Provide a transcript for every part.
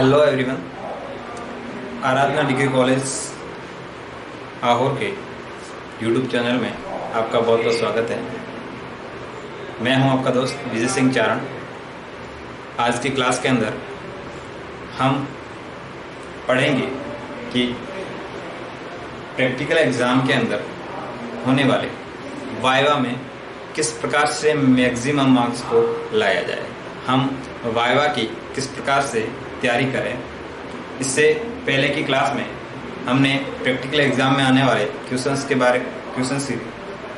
Hello everyone. Aradhana degree college Ahore के YouTube channel में आपका बहुत बहुत स्वागत है। मैं हूं आपका दोस्त विजय सिंह चारण। आज की क्लास के अंदर हम पढ़ेंगे कि प्रैक्टिकल एग्ज़ाम के अंदर होने वाले वाइवा में किस प्रकार से मैक्सिमम मार्क्स को लाया जाए, हम वाइवा की किस प्रकार से तैयारी करें। इससे पहले की क्लास में हमने प्रैक्टिकल एग्ज़ाम में आने वाले क्वेश्चंस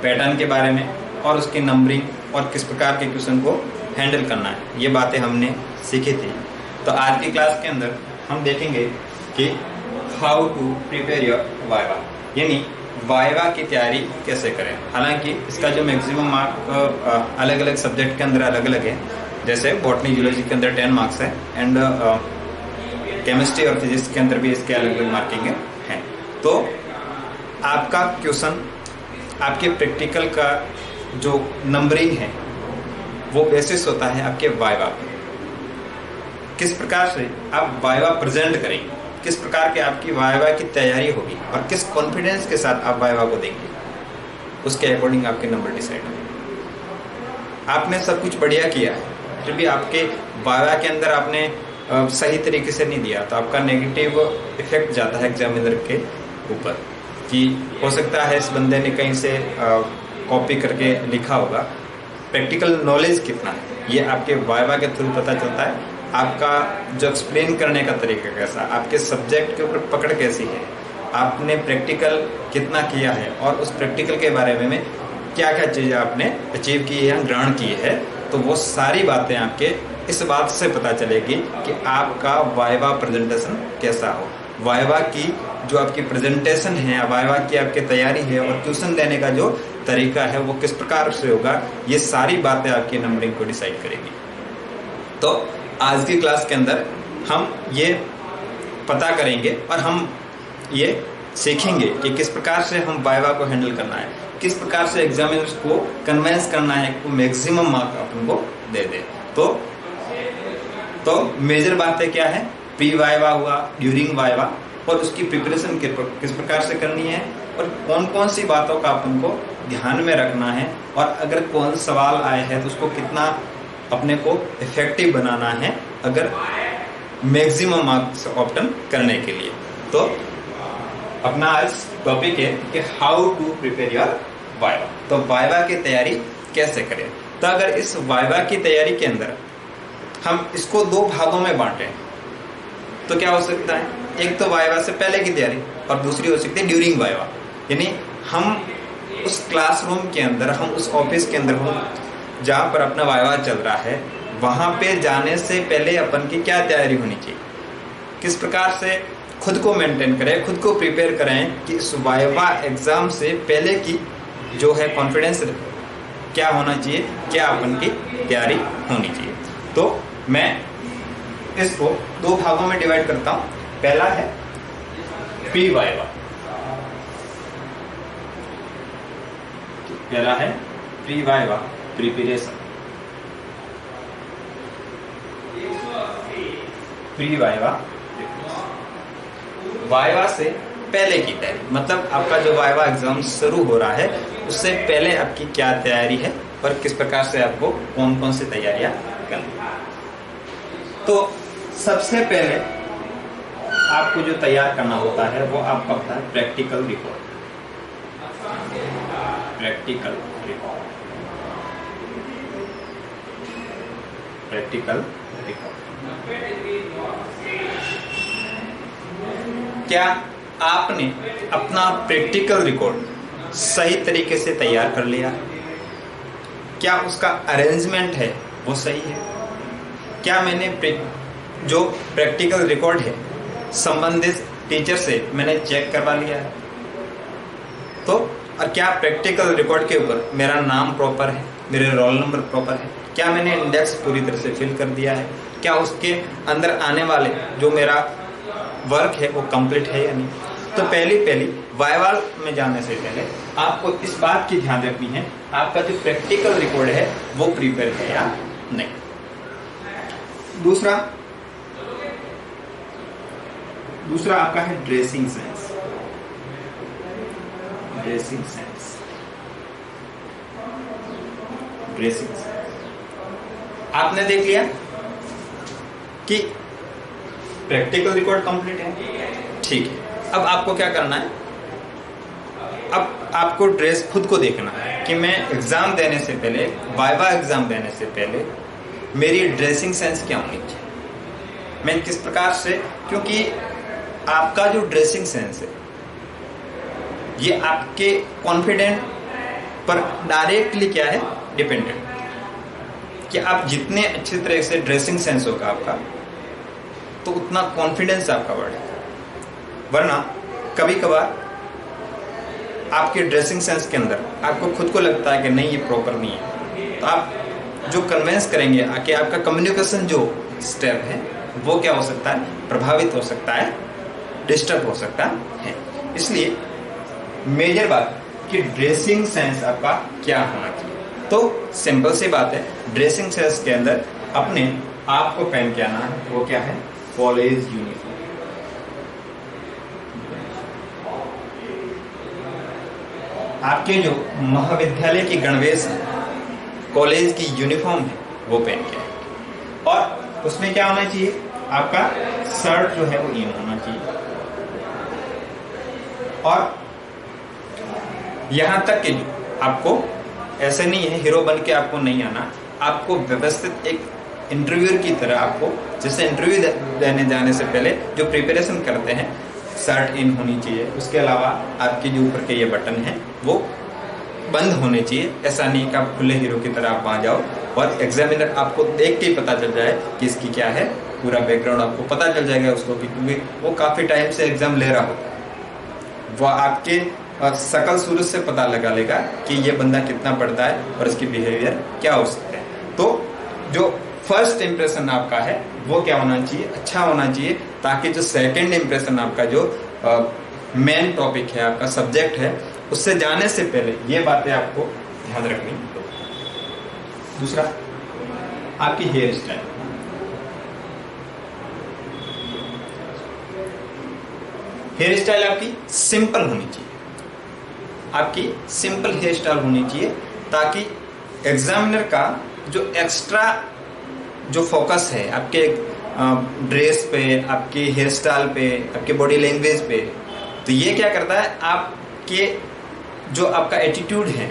पैटर्न के बारे में और उसकी नंबरिंग और किस प्रकार के क्वेश्चन को हैंडल करना है, ये बातें हमने सीखी थी। तो आज की क्लास के अंदर हम देखेंगे कि how to prepare your viva, यानी वाइवा की तैयारी कैसे करें। हालांकि इसका जो मैक्सिमम मार्क अलग अलग सब्जेक्ट के अंदर अलग अलग है, जैसे बॉटनी जूलॉजी के अंदर 10 मार्क्स है एंड केमिस्ट्री और फिजिक्स के अंदर भी इसके अलग अलग मार्किंग है। तो आपका क्वेश्चन, आपके प्रैक्टिकल का जो नंबरिंग है वो बेसिस होता है आपके वाइवा पे। किस प्रकार से आप वाइवा प्रेजेंट करेंगे, किस प्रकार के आपकी वाइवा की तैयारी होगी और किस कॉन्फिडेंस के साथ आप वाइवा को देंगे, उसके अकॉर्डिंग आपके नंबर डिसाइड होंगे। आपने सब कुछ बढ़िया किया है, फिर भी आपके वाइवा के अंदर आपने सही तरीके से नहीं दिया तो आपका नेगेटिव इफेक्ट जाता है एग्जामिनर के ऊपर कि हो सकता है इस बंदे ने कहीं से कॉपी करके लिखा होगा। प्रैक्टिकल नॉलेज कितना है ये आपके वाइवा के थ्रू पता चलता है। आपका जो एक्सप्लेन करने का तरीका कैसा, आपके सब्जेक्ट के ऊपर पकड़ कैसी है, आपने प्रैक्टिकल कितना किया है और उस प्रैक्टिकल के बारे में क्या क्या चीज़ें आपने अचीव की है या ग्रहण की है, तो वो सारी बातें आपके इस बात से पता चलेगी कि आपका वाइवा प्रेजेंटेशन कैसा हो। वाइवा की जो आपकी प्रेजेंटेशन है, वाइवा की आपकी तैयारी है और क्वेश्चन देने का जो तरीका है वो किस प्रकार से होगा, ये सारी बातें आपकी नंबरिंग को डिसाइड करेगी। तो आज की क्लास के अंदर हम ये पता करेंगे और हम ये सीखेंगे कि किस प्रकार से हम वाइवा को हैंडल करना है, किस प्रकार से एग्जामिनर्स को कन्विंस करना है कि मैक्सिमम मार्क अपन को दे दे। तो मेजर बातें क्या है, प्री वाइवा हुआ, ड्यूरिंग वाइवा और उसकी प्रिपरेशन किस प्रकार से करनी है और कौन कौन सी बातों का अपन को ध्यान में रखना है और अगर कौन सवाल आए हैं तो उसको कितना अपने को इफेक्टिव बनाना है अगर मैक्सिमम मार्क्स ऑब्टेन करने के लिए। तो अपना आज टॉपिक है कि how to prepare your viva. तो वाइवा की तैयारी कैसे करें। तो अगर इस वाइवा की तैयारी के अंदर हम इसको दो भागों में बांटें तो क्या हो सकता है, एक तो वाइवा से पहले की तैयारी और दूसरी हो सकती है ड्यूरिंग वाइवा, यानी हम उस क्लासरूम के अंदर, हम उस ऑफिस के अंदर हो जहाँ पर अपना वाइवा चल रहा है, वहाँ पे जाने से पहले अपन की क्या तैयारी होनी चाहिए, किस प्रकार से खुद को मेंटेन करें, खुद को प्रिपेयर करें कि इस वाइवा एग्ज़ाम से पहले की जो है कॉन्फिडेंस क्या होना चाहिए, क्या अपन की तैयारी होनी चाहिए। तो मैं इसको दो भागों में डिवाइड करता हूँ। पहला है प्री वाइवा, पहला है pre viva preparation. Pre viva viva से पहले की तैयारी, मतलब आपका जो वाइवा एग्जाम शुरू हो रहा है उससे पहले आपकी क्या तैयारी है और किस प्रकार से आपको कौन कौन सी तैयारियां करनी है। तो सबसे पहले आपको जो तैयार करना होता है वो आपका होता है practical record. Practical record, practical record. क्या आपने अपना प्रैक्टिकल रिकॉर्ड सही तरीके से तैयार कर लिया? क्या उसका अरेंजमेंट है वो सही है? क्या मैंने जो प्रैक्टिकल रिकॉर्ड है संबंधित टीचर से मैंने चेक करवा लिया है? तो और क्या प्रैक्टिकल रिकॉर्ड के ऊपर मेरा नाम प्रॉपर है, मेरे रोल नंबर प्रॉपर है, क्या मैंने इंडेक्स पूरी तरह से फिल कर दिया है, क्या उसके अंदर आने वाले जो मेरा वर्क है वो कंप्लीट है या नहीं। तो पहली वाइवा में जाने से पहले आपको इस बात की ध्यान रखनी है आपका जो प्रैक्टिकल रिकॉर्ड है वो प्रिपेयर है या नहीं। दूसरा, दूसरा आपका है dressing sense. Dressing sense, dressing sense आपने देख लिया कि प्रैक्टिकल रिकॉर्ड कंप्लीट है, ठीक है। अब आपको क्या करना है, अब आपको ड्रेस खुद को देखना है कि मैं एग्जाम देने से पहले, वाइवा एग्जाम देने से पहले मेरी ड्रेसिंग सेंस क्या होनी चाहिए, मैं किस प्रकार से, क्योंकि आपका जो ड्रेसिंग सेंस है ये आपके कॉन्फिडेंट पर डायरेक्टली क्या है, डिपेंडेंट, कि आप जितने अच्छी तरह से ड्रेसिंग सेंस होगा आपका तो उतना कॉन्फिडेंस आपका बढ़ेगा। वरना कभी कभार आपके ड्रेसिंग सेंस के अंदर आपको खुद को लगता है कि नहीं ये प्रॉपर नहीं है, तो आप जो कन्वेंस करेंगे कि आपका कम्युनिकेशन जो स्टेप है वो क्या हो सकता है, प्रभावित हो सकता है, डिस्टर्ब हो सकता है। इसलिए मेजर बात कि ड्रेसिंग सेंस आपका क्या होना चाहिए। तो सिंपल सी बात है, ड्रेसिंग सेंस के अंदर अपने आप को पहन के आना है, वो क्या है, कॉलेज यूनिफॉर्म। आपके जो महाविद्यालय की गणवेश है, कॉलेज की यूनिफॉर्म है, वो पहन के आए। और उसमें क्या होना चाहिए, आपका शर्ट जो है वो इन होना चाहिए। और यहां तक कि आपको ऐसे नहीं है हीरो बन के आपको नहीं आना, आपको व्यवस्थित एक इंटरव्यू की तरह, आपको जैसे इंटरव्यू देने जाने से पहले जो प्रिपरेशन करते हैं, शर्ट इन होनी चाहिए। उसके अलावा आपके जो ऊपर के ये बटन हैं वो बंद होने चाहिए। ऐसा नहीं कि आप खुले हीरो की तरह आप वहाँ जाओ और एग्जामिनर आपको देख के ही पता चल जाए कि इसकी क्या है, पूरा बैकग्राउंड आपको पता चल जाएगा उसको, क्योंकि वो काफ़ी टाइम से एग्जाम ले रहा होता है। वो आपके शकल सूरत से पता लगा लेगा कि ये बंदा कितना पढ़ता है और इसकी बिहेवियर क्या हो सकता है। तो जो फर्स्ट इंप्रेशन आपका है वो क्या होना चाहिए, अच्छा होना चाहिए, ताकि जो सेकंड इंप्रेशन आपका जो मेन टॉपिक है, आपका सब्जेक्ट है, उससे जाने से पहले ये बातें आपको ध्यान रखनी। दूसरा आपकी हेयर स्टाइल, हेयर स्टाइल आपकी सिंपल होनी चाहिए, आपकी सिंपल हेयर स्टाइल होनी चाहिए, ताकि एग्जामिनर का जो एक्स्ट्रा जो फोकस है आपके ड्रेस पे, आपके हेयर स्टाइल पे, आपके बॉडी लैंग्वेज पे, तो ये क्या करता है, आपके जो आपका एटीट्यूड है,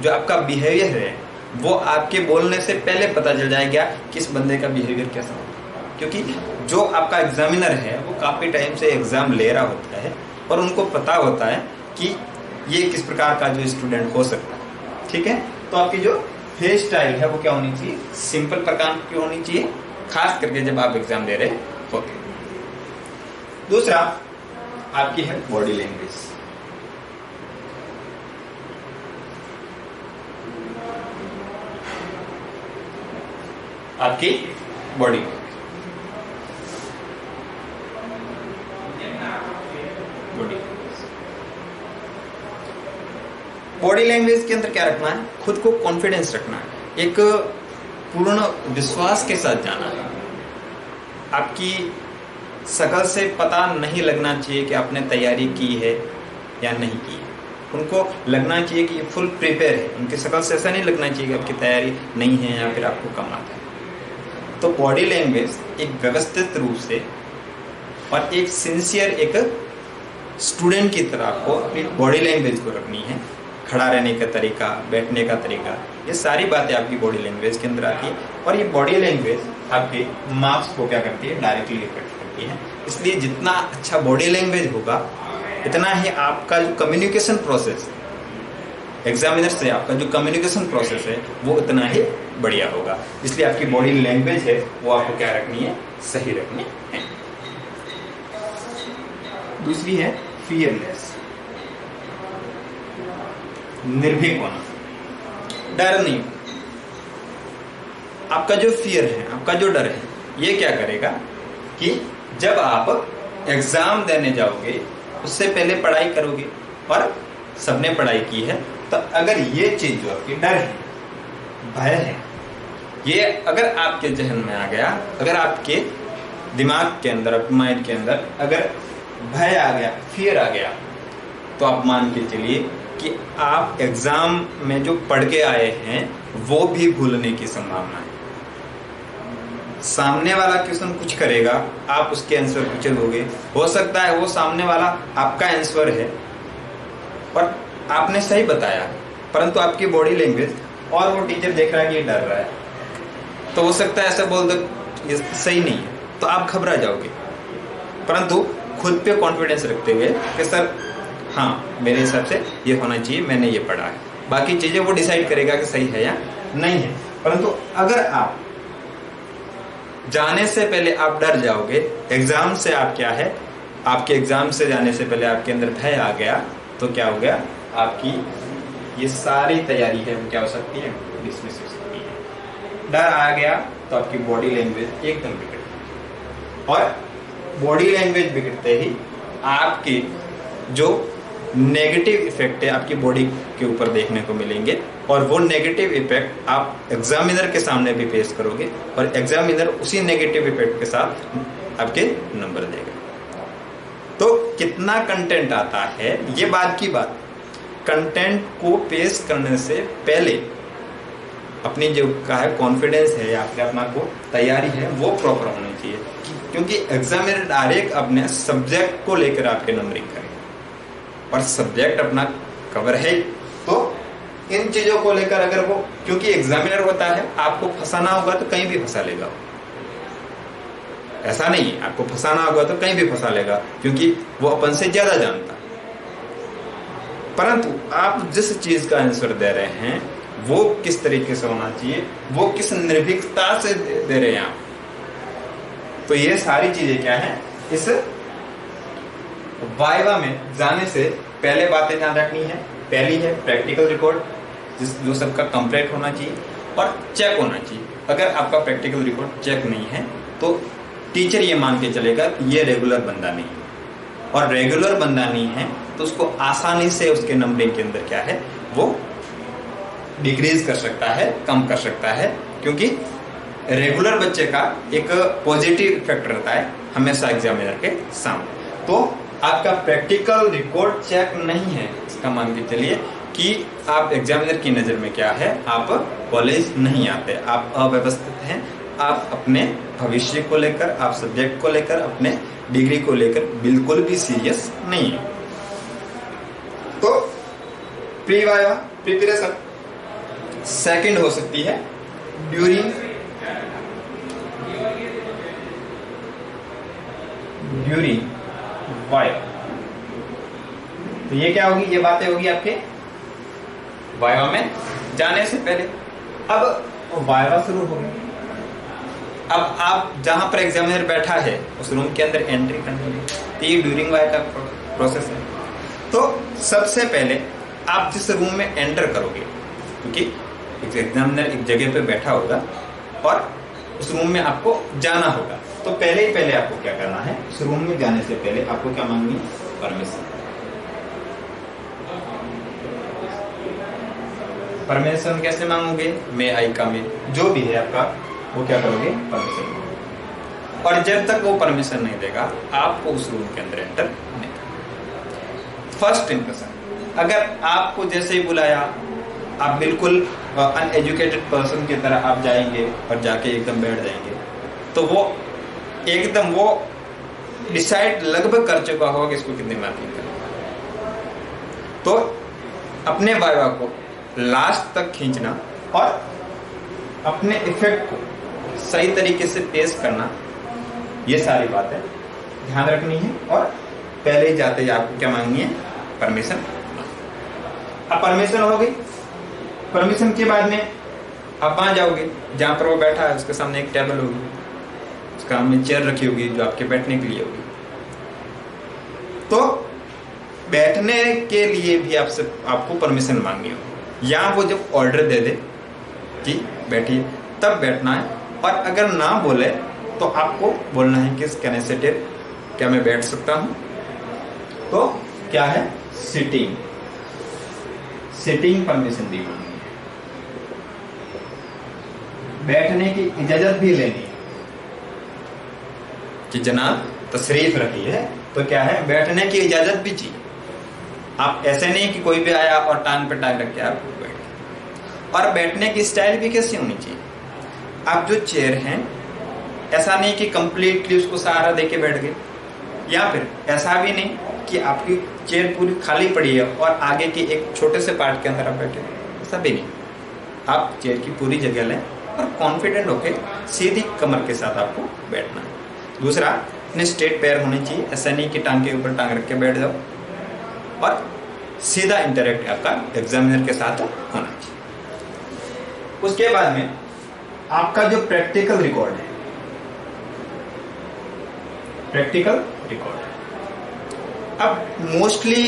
जो आपका बिहेवियर है, वो आपके बोलने से पहले पता चल जाएगा कि इस बंदे का बिहेवियर कैसा होगा। क्योंकि जो आपका एग्जामिनर है वो काफ़ी टाइम से एग्जाम ले रहा होता है और उनको पता होता है कि ये किस प्रकार का जो स्टूडेंट हो सकता है। ठीक है, तो आपकी जो हेयर स्टाइल है वो क्या होनी चाहिए, सिंपल प्रकार की होनी चाहिए, खास करके जब आप एग्जाम दे रहे होते। दूसरा आपकी है बॉडी लैंग्वेज। आपकी बॉडी बॉडी लैंग्वेज के अंदर क्या रखना है, खुद को कॉन्फिडेंस रखना है, एक पूर्ण विश्वास के साथ जाना है। आपकी शकल से पता नहीं लगना चाहिए कि आपने तैयारी की है या नहीं की है, उनको लगना चाहिए कि फुल प्रिपेयर है। उनकी शकल से ऐसा नहीं लगना चाहिए कि आपकी तैयारी नहीं है या फिर आपको कम आता है। तो बॉडी लैंग्वेज एक व्यवस्थित रूप से और एक सिंसियर एक स्टूडेंट की तरह आपको अपनी बॉडी लैंग्वेज को रखनी है। खड़ा रहने का तरीका, बैठने का तरीका, ये सारी बातें आपकी बॉडी लैंग्वेज के अंदर आती है। और ये बॉडी लैंग्वेज आपके मार्क्स को क्या करती है, डायरेक्टली इफेक्ट करती है। इसलिए जितना अच्छा बॉडी लैंग्वेज होगा इतना ही आपका जो कम्युनिकेशन प्रोसेस है, एग्जामिनर से आपका जो कम्युनिकेशन प्रोसेस है वो उतना ही बढ़िया होगा। इसलिए आपकी बॉडी लैंग्वेज है वो आपको क्या रखनी है, सही रखनी है। दूसरी है फियरलेस, निर्भीक होना, डर नहीं। आपका जो फियर है, आपका जो डर है, ये क्या करेगा कि जब आप एग्जाम देने जाओगे उससे पहले पढ़ाई करोगे और सबने पढ़ाई की है, तो अगर ये चीज जो आपकी डर है, भय है, ये अगर आपके जहन में आ गया, अगर आपके दिमाग के अंदर, माइंड के अंदर अगर भय आ गया, फियर आ गया, तो आप मान के चलिए कि आप एग्जाम में जो पढ़ के आए हैं वो भी भूलने की संभावना है। सामने वाला क्वेश्चन कुछ करेगा, आप उसके आंसर पूछे दोगे, हो सकता है वो सामने वाला आपका आंसर है और आपने सही बताया, परंतु आपकी बॉडी लैंग्वेज और वो टीचर देख रहा है कि ये डर रहा है, तो हो सकता है ऐसा बोल दो ये सही नहीं है, तो आप घबरा जाओगे। परंतु खुद पे कॉन्फिडेंस रखते हुए कि सर हाँ मेरे हिसाब से ये होना चाहिए, मैंने ये पढ़ा है, बाकी चीजें वो डिसाइड करेगा कि सही है या नहीं है। परंतु अगर आप जाने से पहले आप डर जाओगे, एग्जाम से आप क्या है, आपके एग्जाम से जाने से पहले आपके अंदर भय आ गया, तो क्या हो गया, आपकी ये सारी तैयारी है वो क्या हो सकती है, डिसमिस हो सकती है। डर आ गया तो आपकी बॉडी लैंग्वेज एकदम बिगड़ गई, और बॉडी लैंग्वेज बिगड़ते ही आपकी जो नेगेटिव इफेक्ट है आपकी बॉडी के ऊपर देखने को मिलेंगे, और वो नेगेटिव इफेक्ट आप एग्जामिनर के सामने भी फेस करोगे, और एग्जामिनर उसी नेगेटिव इफेक्ट के साथ आपके नंबर देगा। तो कितना कंटेंट आता है ये बाद की बात, कंटेंट को पेश करने से पहले अपनी जो का है कॉन्फिडेंस है या फिर अपना को तैयारी है वो प्रॉपर होनी चाहिए, क्योंकि एग्जामिनर डायरेक्ट अपने सब्जेक्ट को लेकर आपके नंबरिंग करेगा, और सब्जेक्ट अपना कवर है, तो इन चीजों को लेकर अगर वो, क्योंकि एग्जामिनर होता है आपको फंसाना होगा तो कहीं भी फंसा लेगा, ऐसा नहीं है आपको फंसाना होगा तो कहीं भी फंसा लेगा, क्योंकि वो अपन से ज्यादा जानता है। परंतु आप जिस चीज का आंसर दे रहे हैं वो किस तरीके से होना चाहिए, वो किस निर्भीकता से दे रहे हैं आप, तो ये सारी चीजें क्या है, इस वाइवा में जाने से पहले बातें ध्यान रखनी है। पहली है प्रैक्टिकल रिकॉर्ड, जो सबका कंप्लीट होना चाहिए और चेक होना चाहिए। अगर आपका प्रैक्टिकल रिकॉर्ड चेक नहीं है तो टीचर ये मान के चलेगा ये रेगुलर बंदा नहीं है, और रेगुलर बंदा नहीं है तो उसको आसानी से उसके नंबरिंग के अंदर क्या है वो डिक्रीज कर सकता है, कम कर सकता है, क्योंकि रेगुलर बच्चे का एक पॉजिटिव इफेक्ट रहता है हमेशा एग्जामिनर के सामने। तो आपका प्रैक्टिकल रिकॉर्ड चेक नहीं है, इसका मान के चलिए कि आप एग्जामिनर की नज़र में क्या है, आप कॉलेज नहीं आते, आप अव्यवस्थित हैं, आप अपने भविष्य को लेकर, आप सब्जेक्ट को लेकर, अपने डिग्री को लेकर बिल्कुल भी सीरियस नहीं है। तो प्री वाइवा प्रिपरेशन सेकंड हो सकती है ड्यूरिंग वाइवा। तो ये क्या होगी, ये बातें होगी आपके वाइवा में जाने से पहले। अब वाइवा शुरू हो गई, अब आप जहां पर एग्जामिनर बैठा है उस रूम के अंदर एंट्री करनी है, तो ये ड्यूरिंग वाइवा का प्रोसेस है। तो सबसे पहले आप जिस रूम में एंटर करोगे, क्योंकि एग्जामिनर एक जगह पे बैठा होगा और उस रूम में आपको जाना होगा, तो पहले ही पहले आपको क्या करना है, उस रूम में जाने से पहले आपको क्या मांगनी है, परमिशन। परमिशन कैसे मांगोगे, मे आई कम इन, जो भी है आपका वो क्या करोगे, परमिशन। और जब तक वो परमिशन नहीं देगा आपको उस रूम के अंदर एंटर नहीं करना। फर्स्ट इंप्रेशन, अगर आपको जैसे ही बुलाया आप बिल्कुल अनएजुकेटेड पर्सन की तरह आप जाएंगे और जाके एकदम बैठ जाएंगे, तो वो एकदम वो डिसाइड लगभग कर चुका होगा कि इसको कितने मार्किंग करना। तो अपने वाइवा को लास्ट तक खींचना और अपने इफेक्ट को सही तरीके से पेश करना, ये सारी बातें ध्यान रखनी है। और पहले ही जाते ही आपको क्या मांगनी है, परमिशन। अब परमिशन हो गई, परमिशन के बाद में आप वहां जाओगे जहां पर वो बैठा है, उसके सामने एक टेबल होगी, उसका सामने चेयर रखी होगी जो आपके बैठने के लिए होगी। तो बैठने के लिए भी आपको परमिशन मांगनी होगी, या वो जब ऑर्डर दे दे कि बैठिए तब बैठना है, और अगर ना बोले तो आपको बोलना है कि कैन सिट, क्या मैं बैठ सकता हूं। तो क्या है, सिटिंग परमिशन दी मांगनी है, बैठने की इजाजत भी लेनी है। कि जनाब तशरीफ रखिए, तो क्या है, बैठने की इजाजत भी चाहिए। आप ऐसे नहीं कि कोई भी आया और टांग पे टांग रख के आप बैठ गए। और बैठने की स्टाइल भी कैसी होनी चाहिए, आप जो चेयर हैं ऐसा नहीं कि कंप्लीटली उसको सहारा देके बैठ गए, या फिर ऐसा भी नहीं कि आपकी चेयर पूरी खाली पड़ी है और आगे के एक छोटे से पार्ट के अंदर आप बैठे, ऐसा भी नहीं। आप चेयर की पूरी जगह लें और कॉन्फिडेंट होकर सीधी कमर के साथ आपको बैठना है। दूसरा, अपने स्ट्रेट पैर होने चाहिए, ऐसा नहीं कि टांग के ऊपर टांग रख के बैठ जाओ, और सीधा इंटरेक्ट आपका एग्जामिनर के साथ होना चाहिए। उसके बाद में आपका जो प्रैक्टिकल रिकॉर्ड है, प्रैक्टिकल रिकॉर्ड, अब मोस्टली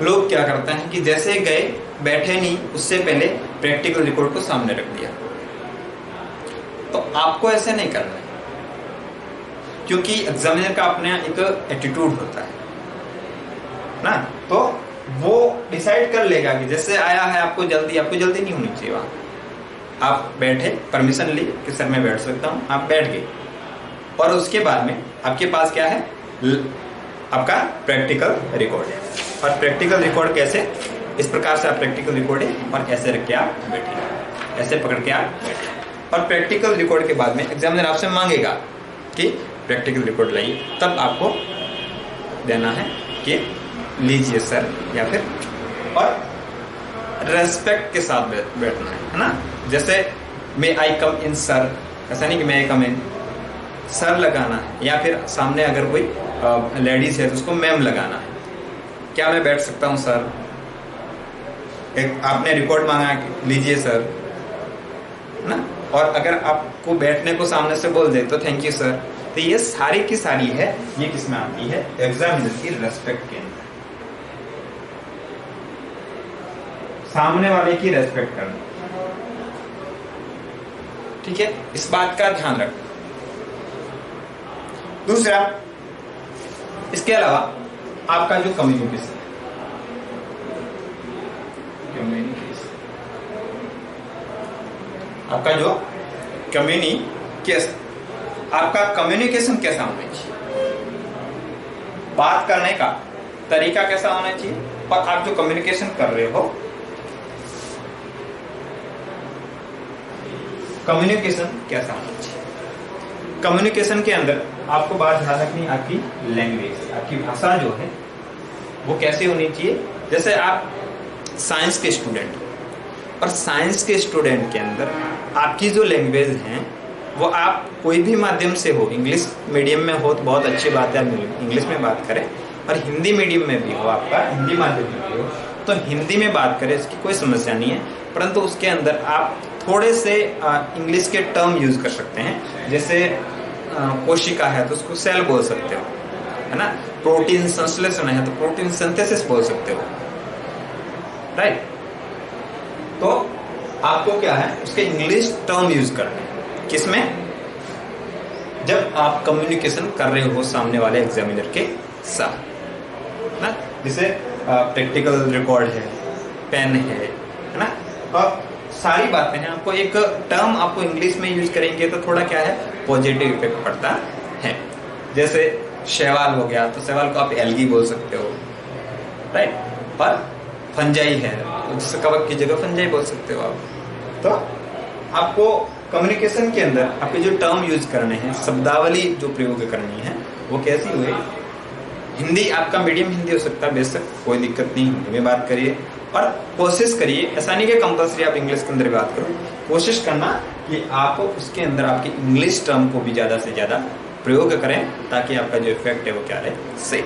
लोग क्या करते हैं कि जैसे गए बैठे नहीं, उससे पहले प्रैक्टिकल रिकॉर्ड को सामने रख दिया। तो आपको ऐसे नहीं करना है, क्योंकि एग्जामिनर का अपने एक एटीट्यूड होता है ना, तो वो डिसाइड कर लेगा कि जैसे आया है आपको जल्दी नहीं होनी चाहिए। वहां आप बैठे, परमिशन ली कि सर मैं बैठ सकता हूं, आप बैठ गए, और उसके बाद में आपके पास क्या है, आपका प्रैक्टिकल रिकॉर्ड है। और प्रैक्टिकल रिकॉर्ड कैसे, इस प्रकार से आप प्रैक्टिकल रिकॉर्ड है और ऐसे रख के आप बैठे, ऐसे पकड़ के आप बैठे। और प्रैक्टिकल रिकॉर्ड के बाद में एग्जामिनर आपसे मांगेगा कि प्रैक्टिकल रिकॉर्ड लाइए, तब आपको देना है कि लीजिए सर, या फिर, और रेस्पेक्ट के साथ बैठना है ना। जैसे मे आई कम इन सर, ऐसा नहीं कि मे आई कम इन, सर लगाना है, या फिर सामने अगर कोई लेडीज है तो उसको मैम लगाना है, क्या मैं बैठ सकता हूँ सर, एक आपने रिकॉर्ड मांगा लीजिए सर ना। और अगर आपको बैठने को सामने से बोल दे तो थैंक यू सर। तो ये सारी की सारी है, ये किसमें आती है, एग्जामिनर की रेस्पेक्ट के अंदर, सामने वाले की रेस्पेक्ट करना, ठीक है, इस बात का ध्यान रखना। दूसरा, इसके अलावा आपका जो कम्युनिकेशन, आपका जो कम्युनिकेशन, आपका कम्युनिकेशन कैसा होना चाहिए, बात करने का तरीका कैसा होना चाहिए, और आप जो कम्युनिकेशन कर रहे हो, कम्युनिकेशन कैसा होना चाहिए। कम्युनिकेशन के अंदर आपको बात ध्यान रखनी, आपकी लैंग्वेज, आपकी भाषा जो है वो कैसी होनी चाहिए। जैसे आप साइंस के स्टूडेंट, और साइंस के स्टूडेंट के अंदर आपकी जो लैंग्वेज है वो आप कोई भी माध्यम से हो, इंग्लिश मीडियम में हो तो बहुत अच्छी बात है, इंग्लिश में बात करें, और हिंदी मीडियम में भी हो, आपका हिंदी माध्यम में भी हो तो हिंदी में बात करें, इसकी कोई समस्या नहीं है। परंतु उसके अंदर आप थोड़े से इंग्लिश के टर्म यूज कर सकते हैं। जैसे कोशिका है तो उसको सेल बोल सकते हो, है ना। प्रोटीन संश्लेषण है तो प्रोटीन सिंथेसिस बोल सकते हो, राइट। तो आपको क्या है, उसके इंग्लिश टर्म यूज करने हैं, किसमें, जब आप कम्युनिकेशन कर रहे हो सामने वाले एग्जामिनर के साथ ना। जैसे प्रैक्टिकल रिकॉर्ड है, पेन है ना, और सारी बातें हैं। आपको एक टर्म आपको इंग्लिश में यूज करेंगे तो थोड़ा क्या है, पॉजिटिव इफेक्ट पड़ता है। जैसे शैवाल हो गया तो शैवाल को आप एल्गी बोल सकते हो, राइट। और फंजाई है तो कवक की जगह फंजाई बोल सकते हो आप। तो आपको कम्युनिकेशन के अंदर आपके जो टर्म यूज करने हैं, शब्दावली जो प्रयोग करनी है वो कैसी हुई। हिंदी आपका मीडियम हिंदी हो सकता है, बेशक कोई दिक्कत नहीं, हिंदी में बात करिए। और कोशिश करिए, ऐसा नहीं कि कंपल्सरी आप इंग्लिश के अंदर बात करो, कोशिश करना कि आप उसके अंदर आपके इंग्लिश टर्म को भी ज़्यादा से ज़्यादा प्रयोग करें, ताकि आपका जो इफेक्ट है वो क्या रहे, सही।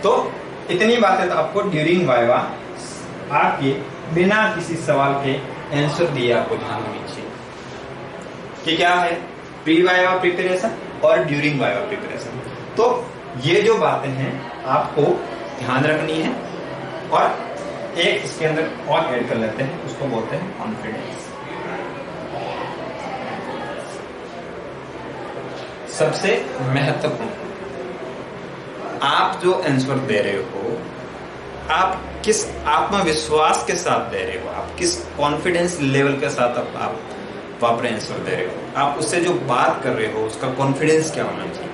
तो इतनी बातें तो आपको ड्यूरिंग वाइवा आपके बिना किसी सवाल के आंसर दिए आपको ध्यान होनी चाहिए कि क्या है प्री वाइवा प्रिपरेशन और ड्यूरिंग वाइवा प्रिपरेशन। तो ये जो बातें हैं आपको ध्यान रखनी है। और एक इसके अंदर और ऐड कर लेते हैं, उसको बोलते हैं कॉन्फिडेंस। सबसे महत्वपूर्ण, आप जो आंसर दे रहे हो आप किस आत्मविश्वास के साथ दे रहे हो, आप किस कॉन्फिडेंस लेवल के साथ आप वहां पर आंसर दे रहे हो। आप उससे जो बात कर रहे हो उसका कॉन्फिडेंस क्या होना चाहिए।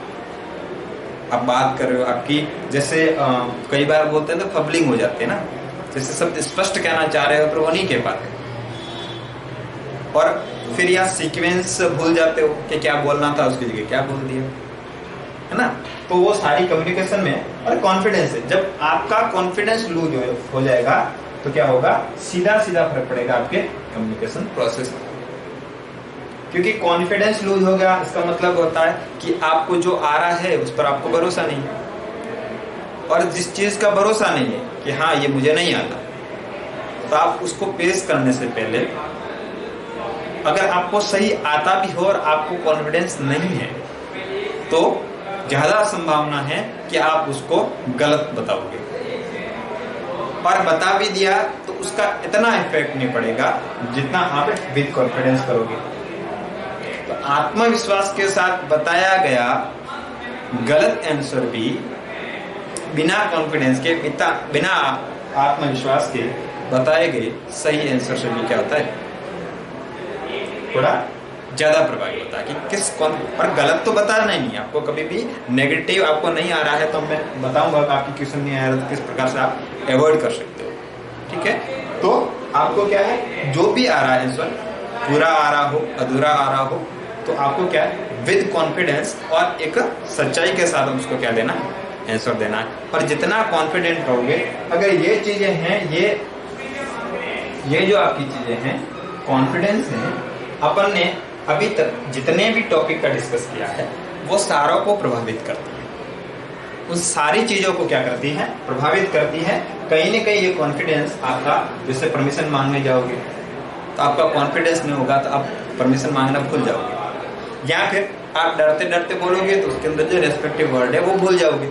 आप बात कर रहे हो आपकी, जैसे कई बार बोलते हैं तो फबलिंग हो जाती है ना, जैसे सब स्पष्ट कहना चाह रहे हो पर वो नहीं कह पाते, और फिर या सीक्वेंस भूल जाते हो कि क्या बोलना था उसकी जगह क्या बोल दिया, है ना। तो वो सारी कम्युनिकेशन में, और कॉन्फिडेंस है, जब आपका कॉन्फिडेंस लूज हो जाएगा तो क्या होगा, सीधा सीधा फर्क पड़ेगा आपके कम्युनिकेशन प्रोसेस में। क्योंकि कॉन्फिडेंस लूज हो गया इसका मतलब होता है कि आपको जो आ रहा है उस पर आपको भरोसा नहीं है, और जिस चीज का भरोसा नहीं है कि हाँ ये मुझे नहीं आता, तो आप उसको पेश करने से पहले अगर आपको सही आता भी हो और आपको कॉन्फिडेंस नहीं है तो ज्यादा संभावना है कि आप उसको गलत बताओगे, और बता भी दिया तो उसका इतना इफेक्ट नहीं पड़ेगा जितना आप विद कॉन्फिडेंस करोगे। तो आत्मविश्वास के साथ बताया गया गलत आंसर भी बिना कॉन्फिडेंस के, बिना आत्मविश्वास के बताए गए सही आंसर से भी क्या होता है, थोड़ा ज्यादा प्रभावी होता है। कि किस कौन, और गलत तो बताना नहीं, आपको कभी भी नेगेटिव आपको नहीं आ रहा है तो मैं बताऊंगा कि आपकी क्वेश्चन नहीं आ रहा तो किस प्रकार से आप अवॉइड कर सकते हो, ठीक है। तो आपको क्या है, जो भी आ रहा है आंसर, पूरा आ रहा हो अधूरा आ रहा हो, तो आपको क्या है विद कॉन्फिडेंस और एक सच्चाई के साथ उसको क्या देना, आंसर देना है। और जितना कॉन्फिडेंट रहोगे, अगर ये चीजें हैं, ये जो आपकी चीजें हैं, कॉन्फिडेंस है, अपन ने अभी तक जितने भी टॉपिक का डिस्कस किया है वो सारों को प्रभावित करती है, उस सारी चीजों को क्या करती है, प्रभावित करती है। कहीं ना कहीं ये कॉन्फिडेंस आपका, जैसे परमिशन मांगने जाओगे तो आपका कॉन्फिडेंस नहीं होगा तो आप परमिशन मांगना भूल जाओगे, या फिर आप डरते डरते बोलोगे तो उसके अंदर जो रेस्पेक्टिव वर्ड है वो भूल जाओगे।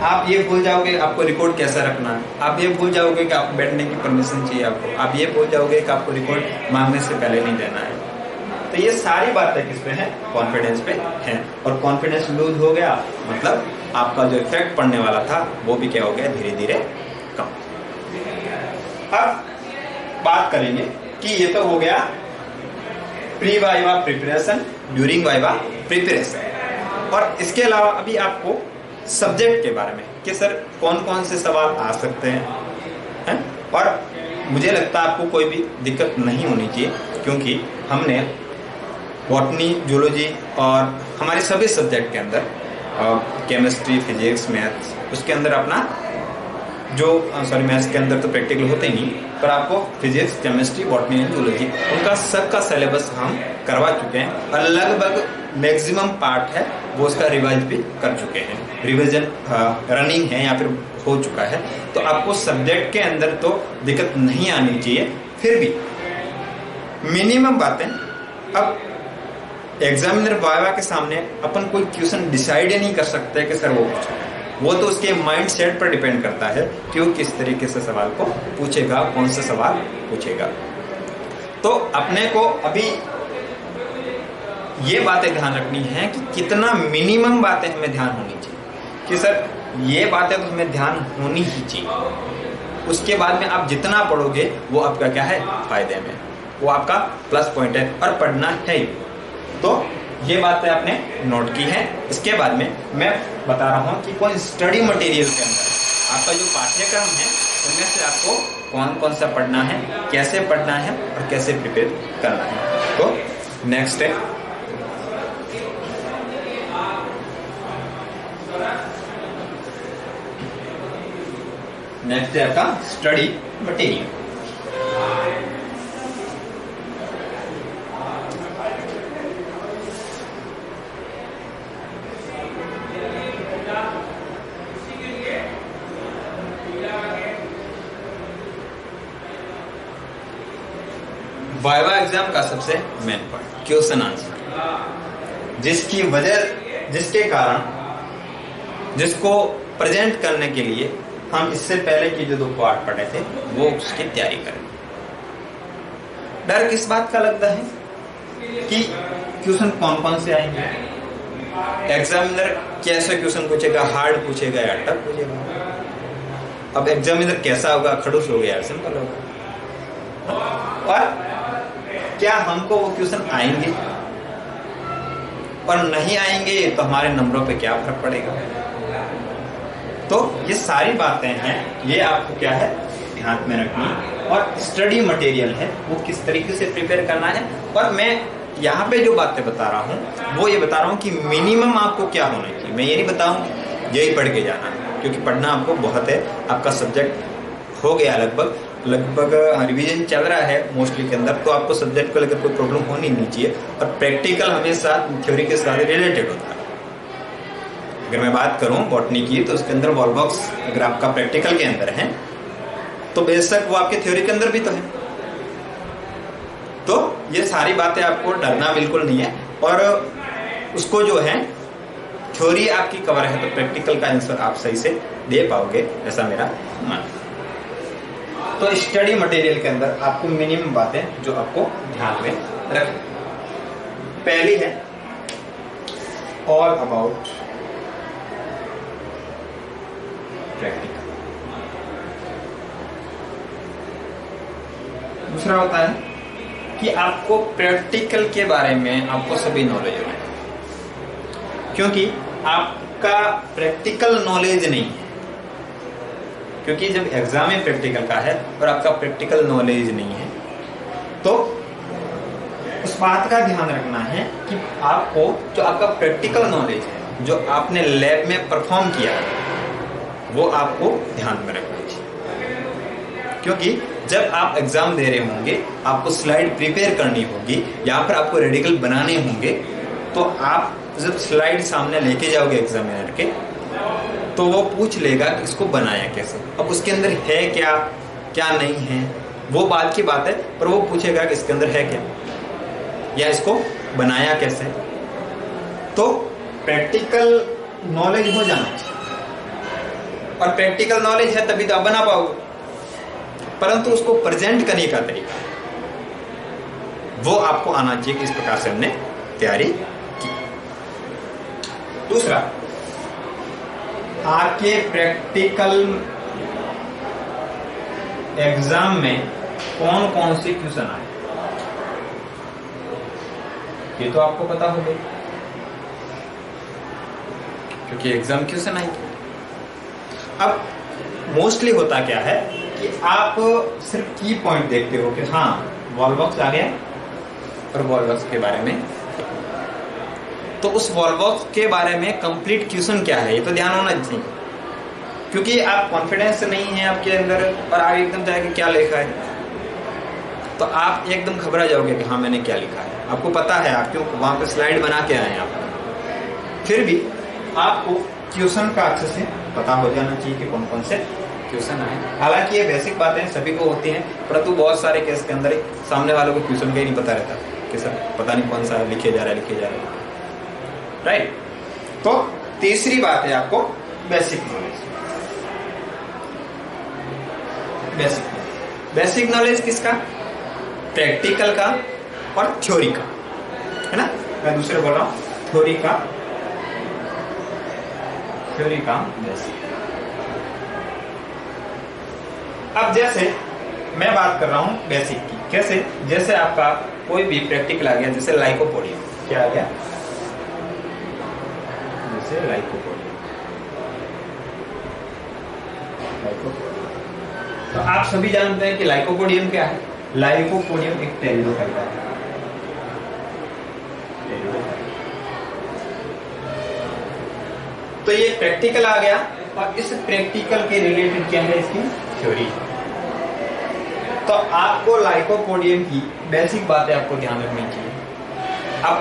आप ये भूल जाओगे आपको रिकॉर्ड कैसा रखना है, आप ये भूल जाओगे कि आपको बैठने की परमिशन चाहिए आपको, आप ये भूल जाओगे कि आपको रिकॉर्ड मांगने से पहले नहीं देना है। तो ये सारी बातें किस पे हैं, कॉन्फिडेंस पे हैं। और कॉन्फिडेंस लूज हो गया मतलब आपका जो इफेक्ट पड़ने वाला था वो भी क्या हो गया, धीरे धीरे कम। अब बात करेंगे कि ये तो हो गया pre viva preparation, during viva preparation, और इसके अलावा अभी आपको सब्जेक्ट के बारे में कि सर कौन कौन से सवाल आ सकते हैं, और मुझे लगता है आपको कोई भी दिक्कत नहीं होनी चाहिए, क्योंकि हमने बॉटनी, जूलॉजी और हमारे सभी सब्जेक्ट के अंदर केमिस्ट्री, फिजिक्स, मैथ्स, उसके अंदर अपना जो मैथ्स के अंदर तो प्रैक्टिकल होते ही नहीं, पर आपको physics, chemistry, botany and zoology उनका सबका सिलेबस हम करवा चुके हैं, और लगभग मैक्सिमम पार्ट है वो उसका रिवाइज भी कर चुके हैं, रिवीजन रनिंग है या फिर हो चुका है। तो आपको सब्जेक्ट के अंदर तो दिक्कत नहीं आनी चाहिए। फिर भी मिनिमम बातें, अब एग्जामिनर वाइवा के सामने अपन कोई क्वेश्चन डिसाइड ही नहीं कर सकते कि सर वो पूछे, वो तो उसके माइंड सेट पर डिपेंड करता है कि वो किस तरीके से सवाल को पूछेगा, कौन सा सवाल पूछेगा। तो अपने को अभी ये बातें ध्यान रखनी है कि कितना मिनिमम बातें हमें ध्यान होनी चाहिए, कि सर ये बातें तो हमें ध्यान होनी ही चाहिए। उसके बाद में आप जितना पढ़ोगे वो आपका क्या है, फायदे में, वो आपका प्लस पॉइंट है, और पढ़ना है ही। तो ये बातें आपने नोट की है। इसके बाद में मैं बता रहा हूँ कि कौन स्टडी मटेरियल के अंदर आपका जो पाठ्यक्रम है उनमें से आपको कौन कौन सा पढ़ना है, कैसे पढ़ना है और कैसे प्रिपेयर करना है। तो नेक्स्ट है आपका स्टडी मटेरियल। वाइवा एग्जाम का सबसे मेन पॉइंट क्वेश्चन आंसर, जिसके कारण जिसको प्रेजेंट करने के लिए हम इससे पहले की जो 2 पार्ट पढ़े थे वो उसकी तैयारी करें। डर किस बात का लगता है कि क्वेश्चन कौन कौन से आएंगे, एग्जामिनर कैसे क्वेश्चन पूछेगा, हार्ड पूछेगा या टफ पूछेगा। अब एग्जामिनर कैसा होगा, खड़ूस हो गया, सिंपल होगा। और क्या हमको वो क्वेश्चन आएंगे, और नहीं आएंगे तो हमारे नंबरों पे क्या फर्क पड़ेगा। तो ये सारी बातें हैं, ये आपको क्या है ध्यान में रखनी। और स्टडी मटेरियल है वो किस तरीके से प्रिपेयर करना है, और मैं यहाँ पे जो बातें बता रहा हूँ वो ये बता रहा हूँ कि मिनिमम आपको क्या होना चाहिए। मैं ये नहीं बताऊँ यही पढ़ के जाना है, क्योंकि पढ़ना आपको बहुत है। आपका सब्जेक्ट हो गया लगभग रिवीजन चल रहा है मोस्टली के अंदर, तो आपको सब्जेक्ट को लेकर कोई प्रॉब्लम होनी नहीं चाहिए। और प्रैक्टिकल हमेशा थ्योरी के साथ रिलेटेड होता है। अगर मैं बात करूं बॉटनी की तो उसके अंदर वॉलबॉक्स अगर आपका प्रैक्टिकल के अंदर है तो बेशक वो आपके थ्योरी के अंदर भी तो है। तो ये सारी बातें आपको डरना बिल्कुल नहीं है, और उसको जो है थ्योरी आपकी कवर है तो प्रैक्टिकल का आंसर आप सही से दे पाओगे, ऐसा मेरा मानना है। तो स्टडी मटेरियल के अंदर आपको मिनिमम बातें जो आपको ध्यान में रखनी। पहली है ऑल अबाउट प्रैक्टिकल। दूसरा होता है कि आपको प्रैक्टिकल के बारे में आपको सभी नॉलेज होना है, क्योंकि आपका प्रैक्टिकल नॉलेज नहीं है। क्योंकि जब एग्जाम में प्रैक्टिकल का है और आपका प्रैक्टिकल नॉलेज नहीं है, तो उस बात का ध्यान रखना है कि आपको जो आपका प्रैक्टिकल नॉलेज है, जो आपने लैब में परफॉर्म किया है, वो आपको ध्यान में रखना चाहिए। क्योंकि जब आप एग्जाम दे रहे होंगे, आपको स्लाइड प्रिपेयर करनी होगी, यहाँ पर आपको रेडिकल बनाने होंगे, तो आप जब स्लाइड सामने लेके जाओगे एग्जामिनर के, तो वो पूछ लेगा कि इसको बनाया कैसे। अब उसके अंदर है क्या क्या नहीं है वो बात की बात है, पर वो पूछेगा कि इसके अंदर है क्या या इसको बनाया कैसे। तो प्रैक्टिकल नॉलेज हो जाना चाहिए, और प्रैक्टिकल नॉलेज है तभी तो आप बना पाओगे, परंतु उसको प्रेजेंट करने का तरीका वो आपको आना चाहिए कि इस प्रकार से हमने तैयारी की। दूसरा, आपके प्रैक्टिकल एग्जाम में कौन कौन से क्वेश्चन आए ये तो आपको पता होगा, क्योंकि एग्जाम क्वेश्चन आएंगे। अब मोस्टली होता क्या है कि आप सिर्फ की पॉइंट देखते हो कि हाँ वॉलबॉक्स आ गया और वॉलबॉक्स के बारे में, तो उस वॉलबॉक्स के बारे में कंप्लीट क्वेश्चन क्या है ये तो ध्यान होना चाहिए। क्योंकि आप कॉन्फिडेंस नहीं है आपके अंदर और आप एकदम जाएंगे क्या लिखा है, तो आप एकदम घबरा जाओगे कि हाँ मैंने क्या लिखा है। आपको पता है, आप क्यों वहां पे स्लाइड बना के आए आप, फिर भी आपको क्वेश्चन का अच्छे से पता हो जाना चाहिए कि कौन कौन से क्वेश्चन आए। हालांकि ये बेसिक बातें सभी को होती हैं, परंतु बहुत सारे केस के अंदर सामने वालों को क्वेश्चन का ही नहीं पता रहता कि सर पता नहीं कौन सा लिखे जा रहा है, राइट। तो तीसरी बात है आपको बेसिक नॉलेज। बेसिक नॉलेज किसका? प्रैक्टिकल का और थ्योरी का, है ना। मैं दूसरे बोल रहा हूं, थ्योरी का बेसिक। अब जैसे मैं बात कर रहा हूं बेसिक की, कैसे? जैसे आपका कोई भी प्रैक्टिकल आ गया, जैसे लाइकोपोडियम, क्या आ गया? जैसे लाइकोपोडियम। तो आप सभी जानते हैं कि लाइकोपोडियम क्या है। लाइकोपोडियम एक टेरिडोफाइटा है। तो ये प्रैक्टिकल आ गया, और इस प्रैक्टिकल के रिलेटेड क्या है, इसकी थ्योरी। तो आपको लाइकोपोडियम की बेसिक बातें आपको ध्यान रखनी चाहिए। अब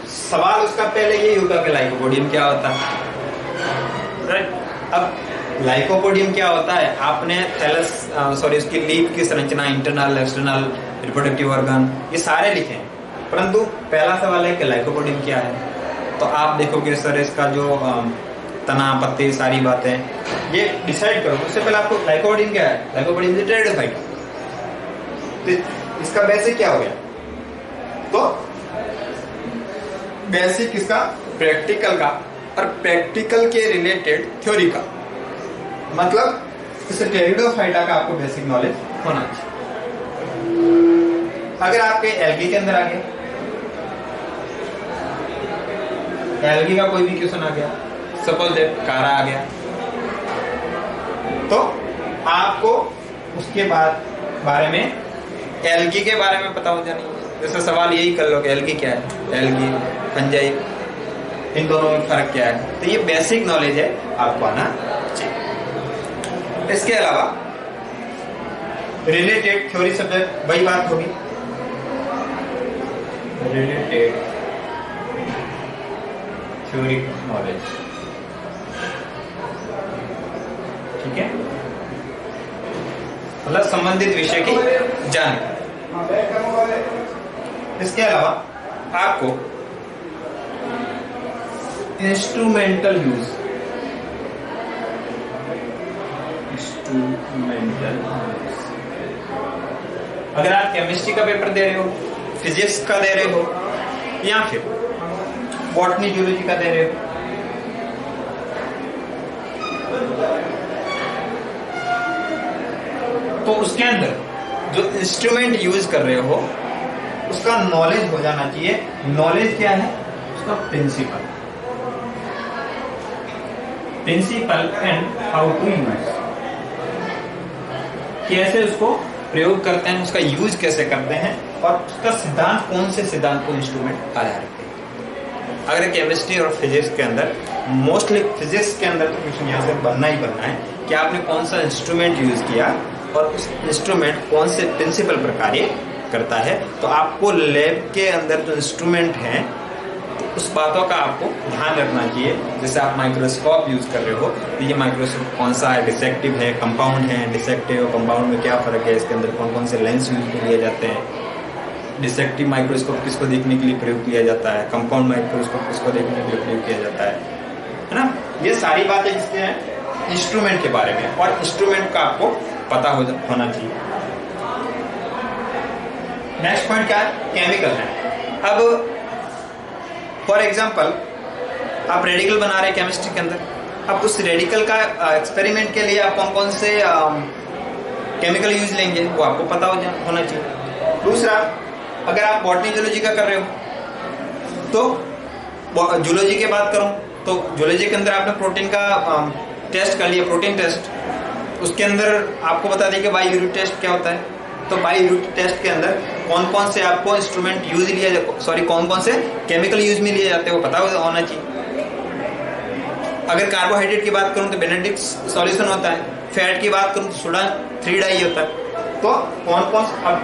सवाल उसका पहले यही होगा कि लाइकोपोडियम क्या होता है, राइट। अब लाइकोपोडियम क्या होता है, आपने थैलस उसकी लीफ की संरचना, इंटरनल, एक्सटर्नल, रिप्रोडक्टिव ऑर्गन, ये सारे लिखे हैं, परंतु पहला सवाल है कि लाइकोपोडियम क्या है। तो आप देखोगे सर इसका जो तना, पत्ते, सारी बातें ये डिसाइड करो। उससे पहले आपको लाइकोपोडियम क्या है, लाइकोपोडियम इज टेरिडोफाइटा। तो इसका बेसिक क्या हो गया? तो बेसिक इसका प्रैक्टिकल का, और प्रैक्टिकल के रिलेटेड थ्योरी का, मतलब इस टेरिडोफाइटा का आपको बेसिक नॉलेज होना चाहिए। अगर आपके एल्गी के अंदर आ गया, एल्गी का कोई भी क्वेश्चन आ गया, सपोज दैट कारा आ गया, तो आपको उसके बारे में एल्गी के बारे में पता हो जाना चाहिए। जैसे सवाल यही कर लो कि एल्गी क्या है, एल्गी, फंजाई, इन दोनों में फर्क क्या है, तो ये बेसिक नॉलेज है, आपको आना चाहिए। इसके अलावा रिलेटेड थ्योरी सब्जेक्ट, वही बात होगी, रिलेटेड थ्योरी नॉलेज, ठीक है, मतलब संबंधित विषय की जानकारी। इसके अलावा आपको इंस्ट्रूमेंटल यूज, अगर आप केमिस्ट्री का पेपर दे रहे हो, फिजिक्स का दे रहे हो, या फिर बॉटनी जूलॉजी का दे रहे हो, तो उसके अंदर जो इंस्ट्रूमेंट यूज कर रहे हो उसका नॉलेज हो जाना चाहिए। नॉलेज क्या है उसका? Principle, principle and how to use, कैसे उसको प्रयोग करते हैं, उसका यूज कैसे करते हैं, और उसका सिद्धांत, कौन से सिद्धांत को इंस्ट्रूमेंट आधारित है। अगर केमिस्ट्री और फिजिक्स के अंदर, मोस्टली फिजिक्स के अंदर तो क्वेश्चन यहाँ से बनना ही बनना है कि आपने कौन सा इंस्ट्रूमेंट यूज किया और उस इंस्ट्रूमेंट कौन से प्रिंसिपल पर कार्य करता है। तो आपको लैब के अंदर जो इंस्ट्रूमेंट हैं तो उस बातों का आपको ध्यान रखना चाहिए। जैसे आप माइक्रोस्कोप यूज कर रहे हो तो ये माइक्रोस्कोप कौन सा है, डिसेक्टिव है, कंपाउंड है, डिसेक्टिव और कंपाउंड में क्या फर्क है, इसके अंदर कौन कौन से लेंस यूज किए जाते हैं, डिसेक्टिव माइक्रोस्कोप किसको देखने के लिए प्रयोग किया जाता है, कंपाउंड माइक्रोस्कोप किसको देखने के लिए प्रयोग किया जाता है ना। ये सारी बातें किसके हैं? इंस्ट्रूमेंट के बारे में, और इंस्ट्रूमेंट का आपको पता होना चाहिए। नेक्स्ट पॉइंट क्या है? केमिकल है। अब फॉर एग्जांपल आप रेडिकल बना रहे हैं केमिस्ट्री के अंदर, अब उस रेडिकल का एक्सपेरिमेंट के लिए आप कौन कौन से केमिकल यूज लेंगे वो आपको पता होना चाहिए। दूसरा, अगर आप बॉटनी जूलॉजी का कर रहे हो तो जूलॉजी की बात करूं तो जूलॉजी के अंदर आपने प्रोटीन का टेस्ट कर लिया, प्रोटीन टेस्ट, उसके अंदर आपको बता दें कि बायोयूरिक टेस्ट क्या होता है। तो बायोयूरिक टेस्ट के अंदर कौन कौन से आपको इंस्ट्रूमेंट यूज कौन कौन से केमिकल यूज में लिए जाते हैं वो पता होना चाहिए। अगर कार्बोहाइड्रेट की बात करूं तो बेनेडिक्ट सॉल्यूशन होता है, फैट की बात करूं तो सोडा 3 डाई होता है। तो कौन कौन, अब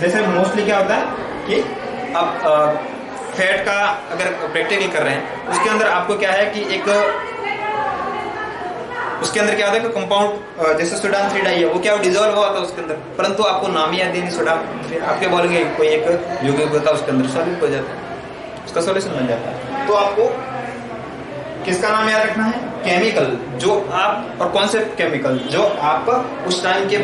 जैसे मोस्टली क्या होता है कि अब फैट का अगर प्रैक्टिकल कर रहे हैं उसके अंदर आपको क्या है कि एक उसके अंदर क्या होता है कि कंपाउंड जैसे सोडान 3 डाई है वो क्या डिजोल्व हुआ था उसके अंदर, परंतु आपको नाम याद नहीं सोडा, फिर आपके बोलेंगे कोई एक यौगिक होता है उसके अंदर सॉल्यूट हो जाता है, उसका सॉल्यूशन बन जाता है। तो आपको किसका नाम याद रखना है? केमिकल जो आप, और कौन से केमिकल जो आप उस टाइम के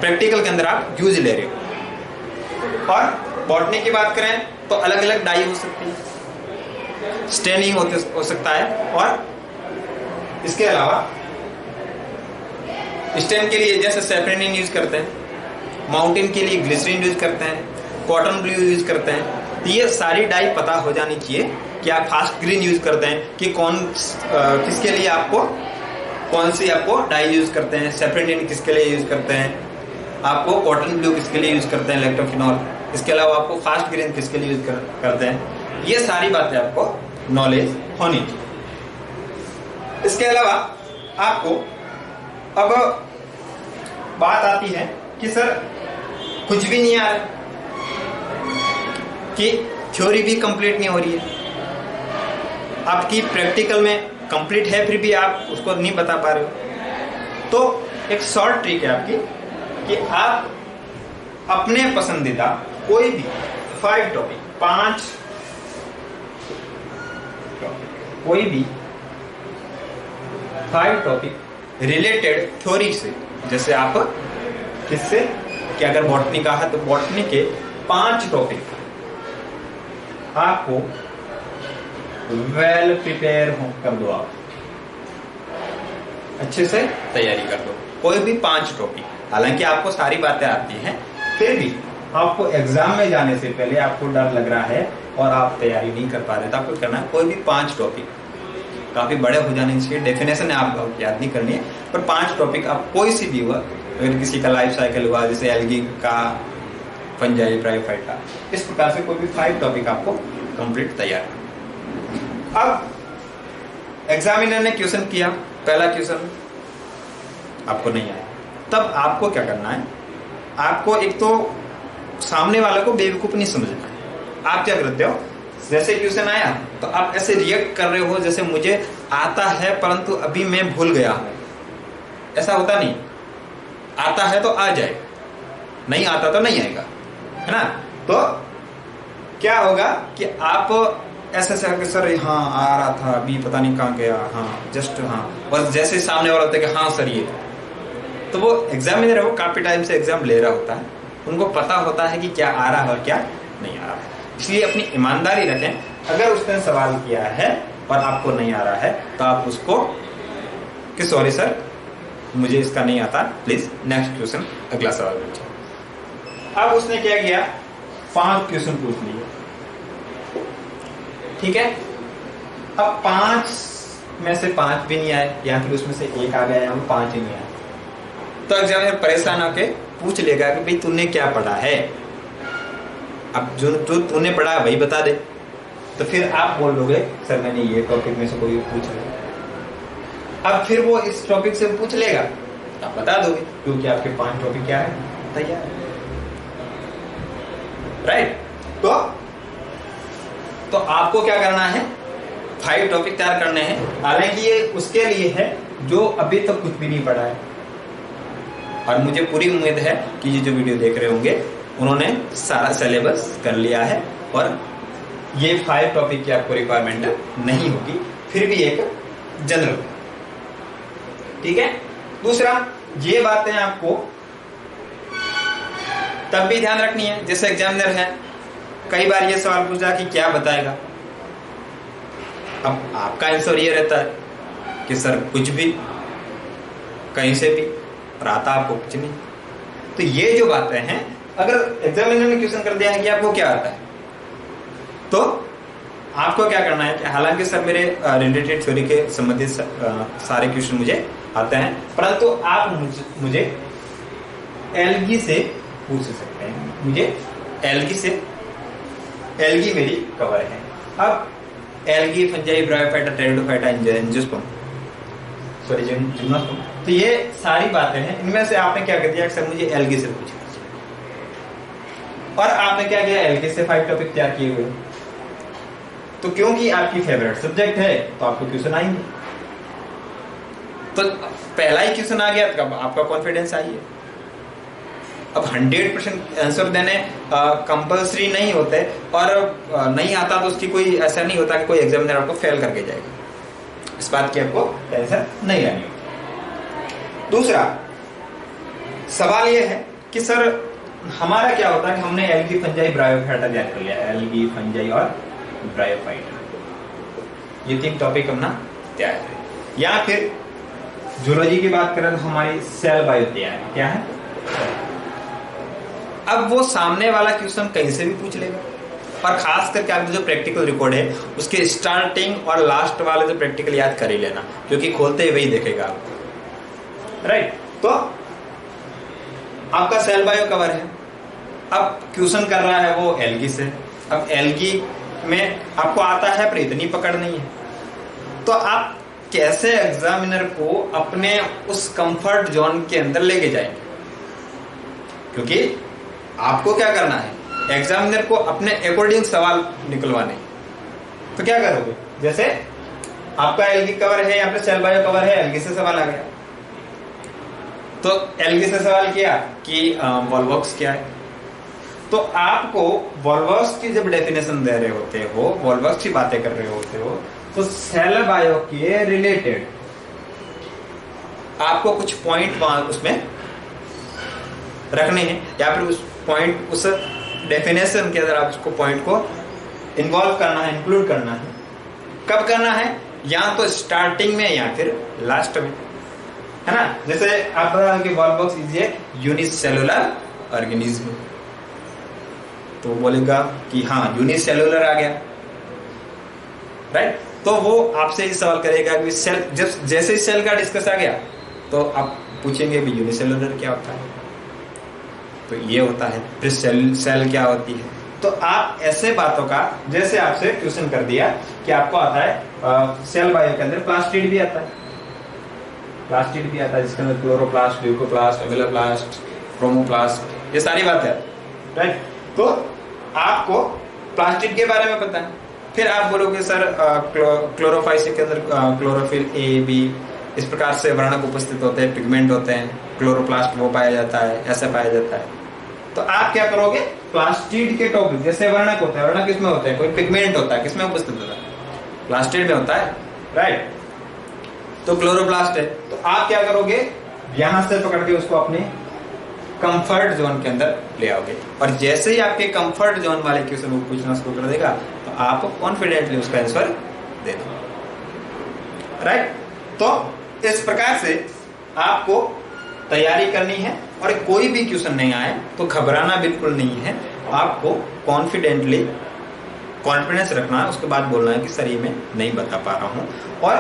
प्रैक्टिकल के अंदर आप यूज ले रहे हो। और बॉटनी की बात करें तो अलग अलग डाई हो सकती है, स्टेनिंग हो सकता है, और इसके अलावा स्टेन के लिए जैसे सेफ्रेनिन यूज करते हैं, माउंटेन के लिए ग्लिसरीन यूज करते हैं, कॉटन ब्लू यूज करते हैं। तो ये सारी डाई पता हो जानी चाहिए कि आप फास्ट ग्रीन यूज करते हैं कि किसके लिए आपको कौन सी आपको डाई यूज करते हैं, सेफ्रेनिन किसके लिए यूज करते हैं, आपको कॉटन ब्लू किसके लिए यूज करते हैं, इलेक्ट्रोफिनॉल, इसके अलावा आपको फास्ट ग्रीन किसके लिए यूज करते हैं। ये सारी बातें आपको नॉलेज होनी चाहिए। इसके अलावा आपको अब बात आती है कि सर कुछ भी नहीं आ रहा, कि थ्योरी भी कंप्लीट नहीं हो रही है, आपकी प्रैक्टिकल में कंप्लीट है फिर भी आप उसको नहीं बता पा रहे हो। तो एक शॉर्ट ट्रिक है आपकी कि आप अपने पसंदीदा कोई भी 5 टॉपिक, 5 कोई भी 5 टॉपिक रिलेटेड थ्योरी से, जैसे आप किससे कि अगर बॉटनी का है तो बॉटनी के 5 टॉपिक आपको वेल प्रिपेयर कर दो, आप अच्छे से तैयारी कर दो, कोई भी 5 टॉपिक। हालांकि आपको सारी बातें आती हैं फिर भी आपको एग्जाम में जाने से पहले आपको डर लग रहा है और आप तैयारी नहीं कर पा रहे, तो आपको करना है कोई भी 5 टॉपिक, काफी बड़े हो जाने चाहिए, डेफिनेशन आप याद नहीं करनी है, पर 5 टॉपिक आप कोई सी भी हुआ, अगर किसी का लाइफ साइकिल हुआ, जैसे एल्गी का, फंजाई, ब्रायोफाइटा, इस प्रकार से कोई भी 5 टॉपिक आपको कंप्लीट तैयार। अब एग्जामिनर ने क्वेश्चन किया, पहला क्वेश्चन आपको नहीं आया, तब आपको क्या करना है, आपको एक तो सामने वाले को बेवकूफ नहीं समझना है। आप क्या करते हो, जैसे क्वेश्चन आया तो आप ऐसे रिएक्ट कर रहे हो जैसे मुझे आता है परंतु अभी मैं भूल गया हूं। ऐसा होता नहीं, आता है तो आ जाए, नहीं आता तो नहीं आएगा, है ना। तो क्या होगा कि आप ऐसे सर हाँ आ रहा था, अभी पता नहीं कहाँ गया, हाँ जस्ट हाँ, और जैसे सामने वाला होता है कि हाँ सर ये, तो वो एग्जामिनर है, वो काफी टाइम से एग्जाम ले रहा होता है, उनको पता होता है कि क्या आ रहा है और क्या नहीं आ रहा है। इसलिए अपनी ईमानदारी रखें। अगर उसने सवाल किया है और आपको नहीं आ रहा है तो आप उसको कि सॉरी सर मुझे इसका नहीं आता, प्लीज नेक्स्ट क्वेश्चन, अगला सवाल पूछो। अब उसने क्या किया, 5 क्वेश्चन पूछ लिए, ठीक है। अब 5 में से 5 भी नहीं आए, या फिर उसमें से 1 आ गया, या 5 ही नहीं आए, तो एग्जामिनर परेशान होके पूछ लेगा कि भाई तूने क्या पढ़ा है। अब जो तूने पढ़ा वही बता दे, तो फिर आप बोल दोगे सर मैंने ये टॉपिक में से कोई पूछ लिया। अब फिर वो इस टॉपिक से पूछ लेगा, आप बता दोगे, क्योंकि आपके 5 टॉपिक क्या है, तैयार है, राइट। तो आपको क्या करना है, 5 टॉपिक तैयार करने हैं। हालांकि ये उसके लिए है जो अभी तक कुछ भी नहीं पढ़ा है, और मुझे पूरी उम्मीद है कि ये जो वीडियो देख रहे होंगे उन्होंने सारा सिलेबस कर लिया है, और ये 5 टॉपिक की आपको रिक्वायरमेंट नहीं होगी, फिर भी एक जनरल, ठीक है। दूसरा, ये बातें आपको तब भी ध्यान रखनी है, जैसे एग्जामिनर है, कई बार ये सवाल पूछा कि क्या बताएगा। अब आपका आंसर ये रहता है कि सर कुछ भी, कहीं से भी, और आता आपको कुछ नहीं। तो ये जो बातें हैं, अगर एग्जामिनर ने क्वेश्चन कर दिया है कि आपको क्या आता है, तो आपको क्या करना है कि हालांकि सर मेरे रिलेटेड थ्योरी के संबंधित सारे क्वेश्चन मुझे आते हैं, परंतु आप मुझे एल्गी से पूछ सकते हैं, मुझे एल्गी से, एल्गी मेरी कवर है। अब algae, fungi, bryophyta, pteridophyta, angiosperm, sorry gymnosperm, तो ये सारी बातें हैं। इनमें से आपने क्या कर दिया, सर मुझे एल्गी से पूछा, और आपने क्या किया, एल्गी से 5 टॉपिक तैयार किए हुए। तो क्योंकि आपकी फेवरेट सब्जेक्ट है तो आपको क्वेश्चन आएंगे, तो पहला ही क्वेश्चन आ गया तो आपका कॉन्फिडेंस आई है। अब 100% आंसर देने कंपल्सरी नहीं होते, और नहीं आता तो उसकी कोई ऐसा नहीं होता कि कोई एग्जामिनर आपको फेल करके जाएगा, इस बात की आपको टेंशन नहीं लेनी होती। दूसरा सवाल यह है कि सर हमारा क्या होता है कि हमने एल्गी, फंजाई, ब्रायोफाइटा तैयार कर लिया, एल्गी, फंजाई और ब्रायोफाइटा, ये 3 टॉपिक हमने तैयार किए। या फिर जूलॉजी की बात करें तो हमारी सेल बायो तैयार है, क्या है। अब वो सामने वाला क्वेश्चन कहीं से भी पूछ लेगा, और खास करके आपको जो प्रैक्टिकल रिकॉर्ड है उसके स्टार्टिंग और लास्ट वाले जो प्रैक्टिकल याद कर ही लेना, क्योंकि खोलते ही वही देखेगा आपको, राइट। तो आपका सेल बायो कवर है। अब क्वेश्चन कर रहा है वो एल्गी से। अब एल्गी में आपको आता है पर इतनी पकड़ नहीं है, तो आप कैसे एग्जामिनर को अपने उस कंफर्ट जोन के अंदर लेके जाएंगे, क्योंकि आपको क्या करना है, एग्जामिनर को अपने अकॉर्डिंग सवाल निकलवाने। तो क्या करोगे, जैसे आपका एल्गी कवर है, यहाँ पे सेल बायो कवर है, एल्गी से सवाल आ गया, तो एल्गी से सवाल किया कि वॉल्वॉक्स क्या है, तो आपको वॉल्वॉक्स की जब डेफिनेशन दे रहे होते हो, वॉल्वॉक्स की बातें कर रहे होते हो, तो सेल बायो के रिलेटेड आपको कुछ पॉइंट उसमें रखने हैं, या फिर उस पॉइंट, उस डेफिनेशन के अंदर आप उसको पॉइंट को इन्वॉल्व करना है, इंक्लूड करना है। कब करना है, या तो स्टार्टिंग में या फिर लास्ट में, है ना। जैसे आप कि Volvox is a unicellular organism, तो वो बोलेगा कि हाँ यूनिसेलुलर आ गया, राइट। तो वो आपसे ही सवाल करेगा कि सेल, जब जैसे ही सेल का डिस्कस आ गया तो आप पूछेंगे भी यूनिसेलुलर क्या होता है, तो ये होता है। फिर सेल क्या होती है। तो आप ऐसे बातों का, जैसे आपसे क्वेश्चन कर दिया कि आपको आता है सेल बायो के अंदर प्लास्टिड भी आता है, प्लास्टिड भी आता है जिसके अंदर क्लोरोप्लास्ट, ल्यूकोप्लास्ट, एमिलोप्लास्ट, क्रोमोप्लास्ट, ये सारी बातें हैं, राइट। तो आपको प्लास्टिड के बारे में पता है। फिर आप बोलोगे सर क्लोरोफाइसिस के अंदर क्लोरोफिल ए बी इस प्रकार से वर्णक उपस्थित होते हैं, पिगमेंट होते हैं, क्लोरोप्लास्ट वो पाया जाता है, ऐसा पाया जाता है। तो आप क्या करोगे, प्लास्टिड के टॉपिक, जैसे वर्णक होता है, वर्णक किसमें होता है, कोई पिगमेंट होता है, किसमें उपस्थित होता है, प्लास्टिड में होता है, राइट। तो क्लोरोप्लास्ट है, तो आप क्या करोगे, यहां से पकड़ के उसको अपने कंफर्ट जोन के अंदर ले आओगे, और जैसे ही आपके कंफर्ट जोन वाले क्वेश्चन वो पूछना शुरू कर देगा तो आप कॉन्फिडेंटली उसका आंसर दे दो, राइट। तो इस प्रकार से आपको तैयारी करनी है, और कोई भी क्वेश्चन नहीं आए तो घबराना बिल्कुल नहीं है, आपको कॉन्फिडेंटली कॉन्फिडेंस रखना है, उसके बाद बोलना है कि सर ये मैं नहीं बता पा रहा हूँ, और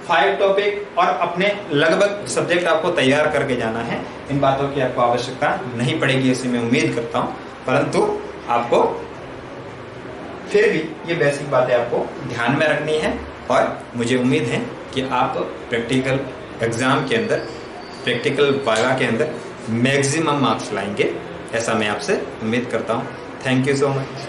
5 टॉपिक और अपने लगभग सब्जेक्ट आपको तैयार करके जाना है। इन बातों की आपको आवश्यकता नहीं पड़ेगी ऐसी मैं उम्मीद करता हूँ, परंतु आपको फिर भी ये बेसिक बातें आपको ध्यान में रखनी है, और मुझे उम्मीद है कि आप प्रैक्टिकल एग्जाम के अंदर, प्रैक्टिकल वाइवा के अंदर मैक्सिमम मार्क्स लाएंगे, ऐसा मैं आपसे उम्मीद करता हूँ। Thank you so much.